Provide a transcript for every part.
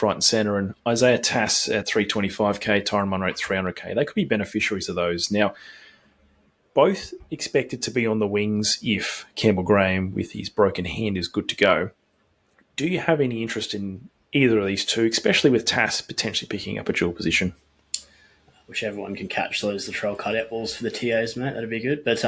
front and centre, and Isaiah Tass at 325k, Tass and Munro at 300k. They could be beneficiaries of those. Now, both expected to be on the wings if Campbell Graham, with his broken hand, is good to go. Do you have any interest in either of these two, especially with Tass potentially picking up a dual position? Wish everyone can catch those Latrell cutout balls for the TOs, mate. That'd be good. But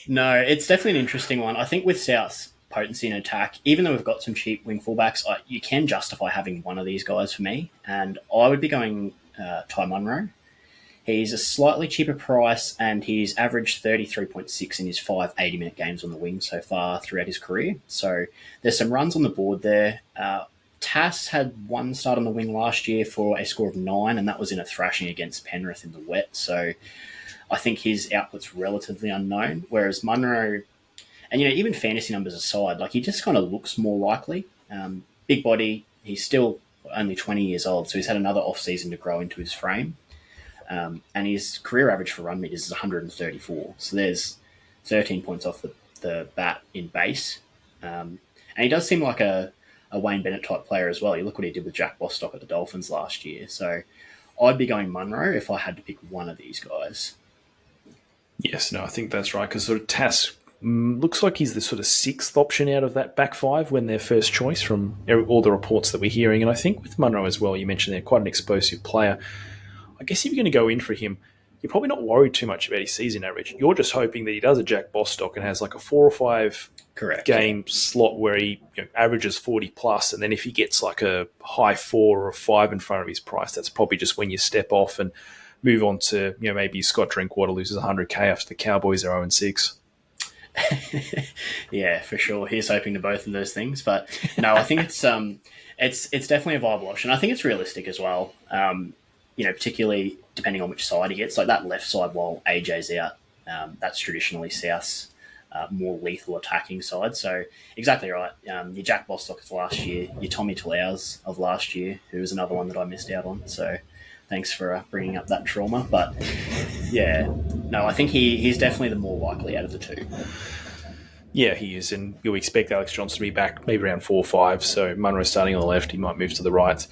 no, it's definitely an interesting one. I think with South's potency in attack, even though we've got some cheap wing fullbacks, you can justify having one of these guys for me. And I would be going Ty Munro. He's a slightly cheaper price, and he's averaged 33.6 in his 5 80-minute games on the wing so far throughout his career. So there's some runs on the board there. Tass had one start on the wing last year for a score of 9, and that was in a thrashing against Penrith in the wet. So I think his output's relatively unknown, whereas Munro, and even fantasy numbers aside, he just kind of looks more likely. Big body, he's still only 20 years old, so he's had another off-season to grow into his frame. And his career average for run meters is 134. So there's 13 points off the bat in base. And he does seem like a Wayne Bennett type player as well. You look what he did with Jack Bostock at the Dolphins last year. So I'd be going Munro if I had to pick one of these guys. Yes, no, I think that's right, because sort of Tass looks like he's the sort of sixth option out of that back five when their first choice from all the reports that we're hearing. And I think with Munro as well, you mentioned they're quite an explosive player. I guess if you're going to go in for him, you're probably not worried too much about his season average. You're just hoping that he does a Jack Bostock and has a 4 or 5 game slot where he averages 40 plus, and then if he gets a high 4 or a 5 in front of his price, that's probably just when you step off and move on to maybe Scott Drinkwater loses 100k after the Cowboys are 0-6. Yeah, for sure. He's hoping to both of those things, but no, I think it's definitely a viable option. I think it's realistic as well. Particularly depending on which side he gets. That left side while AJ's out, that's traditionally South's more lethal attacking side. So exactly right. Your Jack Bostock of last year, your Tommy Talaus of last year, who was another one that I missed out on. So thanks for bringing up that trauma. But yeah, no, I think he's definitely the more likely out of the two. Yeah, he is, and you'll expect Alex Johnson to be back maybe around 4 or 5. So Munro starting on the left, he might move to the right.